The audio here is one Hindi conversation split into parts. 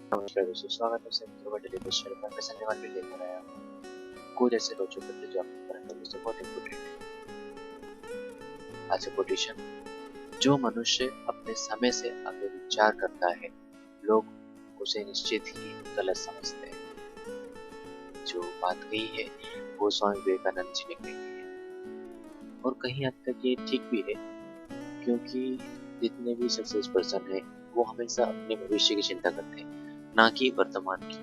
नमस्कार दोस्तों, स्वागत है सभी मित्रों का डेली क्वेश्चन पर। मैं संजय भी लेकर आया हूँ कुछ ऐसे रोचक मुद्दे जो आपके करंट अफेयर्स से बहुत इम्पोर्टेंट है। आज का कोटेशन, जो मनुष्य अपने समय से आगे विचार करता है, लोग उसे निश्चित ही गलत समझते हैं। जो बात कही है वो स्वामी विवेकानंद जी ने कही है और कहीं हद तक ये ठीक भी है, क्योंकि जितने भी सक्सेस पर्सन है वो हमेशा अपने भविष्य की चिंता करते हैं, ना कि वर्तमान की।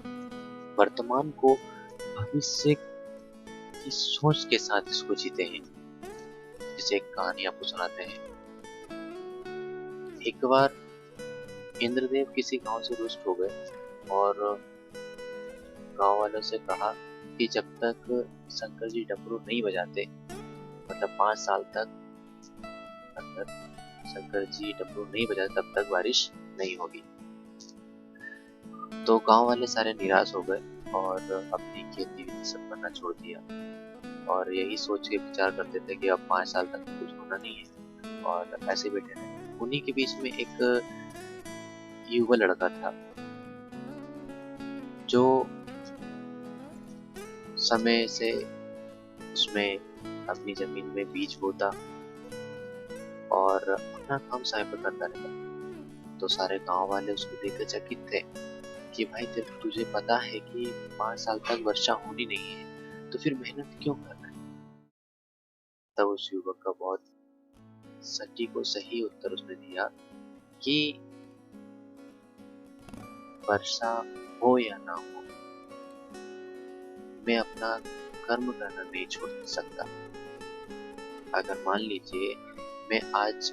वर्तमान को भविष्य की सोच के साथ इसको जीते हैं। जैसे एक कहानी आपको सुनाते हैं। एक बार इंद्रदेव किसी गांव से रुष्ट हो गए और गांव वालों से कहा कि जब तक शंकर जी डमरू नहीं बजाते, मतलब 5 साल तक अगर शंकर जी डमरू नहीं बजाते तब तक बारिश नहीं होगी। तो गांव वाले सारे निराश हो गए और अपनी खेती सब करना छोड़ दिया और यही सोच के विचार करते थे कि अब 5 साल तक कुछ होना नहीं है और ऐसे बैठे रहे। उन्हीं के बीच में एक युवा लड़का था जो समय से उसमें अपनी जमीन में बीज बोता और अपना काम समय पर करता रहता। तो सारे गांव वाले उसको देखकर चकित थे कि भाई जब तुझे पता है कि 5 साल तक वर्षा होनी नहीं है तो फिर मेहनत क्यों कर रहा है। तब उस युवक का बहुत सटीक और सही उत्तर उसने दिया कि वर्षा हो या ना हो, मैं अपना कर्म करना नहीं छोड़ सकता। अगर मान लीजिए मैं आज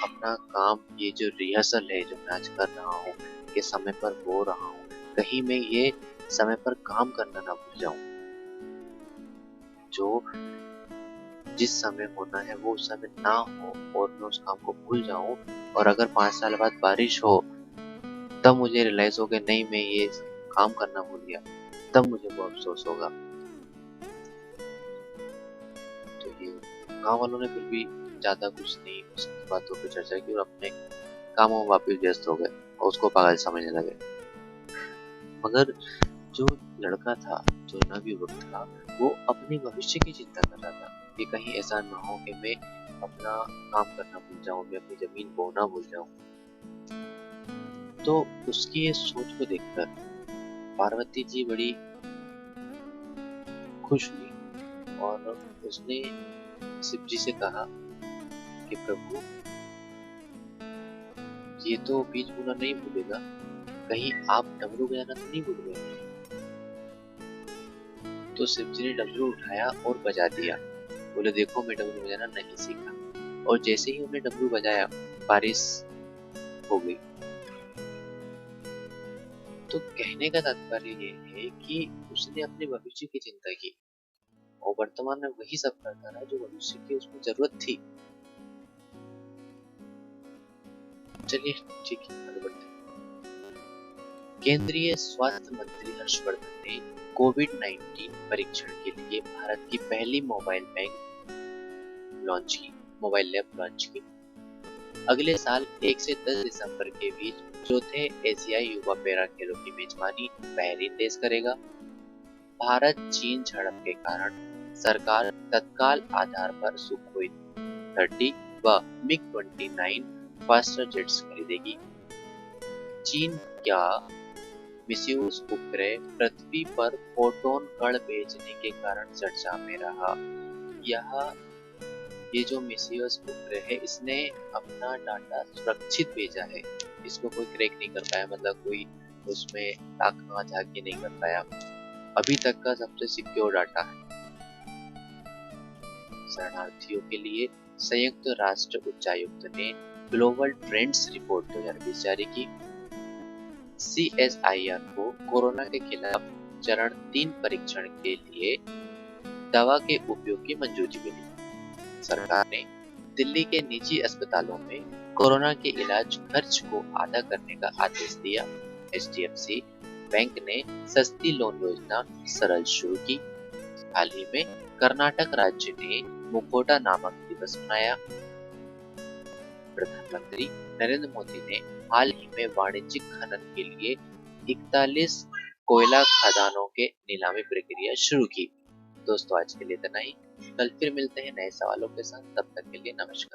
अपना काम, ये जो रिहर्सल है जो मैं आज कर रहा हूँ, ये समय पर हो रहा हूँ, कहीं मैं ये समय पर काम करना ना भूल जाऊं। जो जिस समय होना है वो उस समय ना हो और मैं उस काम को भूल जाऊं, और अगर 5 साल बाद बारिश हो तब मुझे रियलाइज हो कि नहीं मैं ये काम करना भूल गया, तब मुझे वो अफसोस होगा। तो ये गांव वालों ने फिर भी ज्यादा कुछ नहीं उस बातों पर चर्चा की और अपने कामों में वापिस व्यस्त हो गए और उसको पागल समझने लगे। मगर जो लड़का था, जो नवयुवक था, वो अपने भविष्य की चिंता कर रहा था कि कहीं ऐसा ना हो कि मैं अपना काम करना भूल जाऊं, मैं अपनी जमीन बोना भूल जाऊं। तो उसकी ये सोच को देखकर पार्वती जी बड़ी खुश हुई और उसने शिव जी से कहा कि प्रभु, ये तो बीज बोना नहीं भूलेगा, कहीं आप डमरू बजाना तो नहीं भूल गए। तो शिव जी ने डमरू उठाया और बजा दिया। बोले देखो मैं डमरू बजाना नहीं सीखा, और जैसे ही उन्हें डमरू बजाया बारिश हो गई। तो कहने का तात्पर्य ये है कि उसने अपने भविष्य की चिंता की और वर्तमान में वही सब करता रहा जो भविष्य की उसको जरूरत थी। चलिए ठीक है, आगे बढ़ते हैं। केंद्रीय स्वास्थ्य मंत्री हर्षवर्धन ने कोविड-19 परीक्षण के लिए भारत की पहली मोबाइल लैब लॉन्च की। अगले साल 1 से 10 दिसंबर के बीच चौथे एशियाई युवा पैरा खेलों की मेजबानी बहरीन देश करेगा। भारत चीन झड़प के कारण सरकार तत्काल आधार पर सुखोई 30 व मिग 29 फास्टर जेट्स खरीदेगी। चीन क्या मिस्यूज उपग्रह पृथ्वी पर फोटोन कण भेजने के कारण चर्चा में रहा। ये जो मिस्यूज उपग्रह है, इसने अपना डाटा सुरक्षित भेजा है, इसको कोई क्रैक नहीं कर पाया, मतलब कोई उसमें टाका झांकी नहीं कर पाया। अभी तक का सबसे सिक्योर डाटा है। शरणार्थियों के लिए संयुक्त राष्ट्र उच्चायुक्त ने ग्लोबल ट्रेंड्स रिपोर्ट 2020 जारी की। CSIR को कोरोना के खिलाफ चरण 3 परीक्षण के लिए दवा के उपयोग की मंजूरी मिली। सरकार ने दिल्ली के निजी अस्पतालों में कोरोना के इलाज खर्च को आधा करने का आदेश दिया। HDFC बैंक ने सस्ती लोन योजना सरल शुरू की। हाल ही में कर्नाटक राज्य ने मुकोटा नामक दिवस मनाया। प्रधानमंत्री नरेंद्र मोदी ने हाल ही में वाणिज्यिक खनन के लिए 41 कोयला खदानों के नीलामी प्रक्रिया शुरू की। दोस्तों आज के लिए इतना ही। कल फिर मिलते हैं नए सवालों के साथ, तब तक के लिए नमस्कार।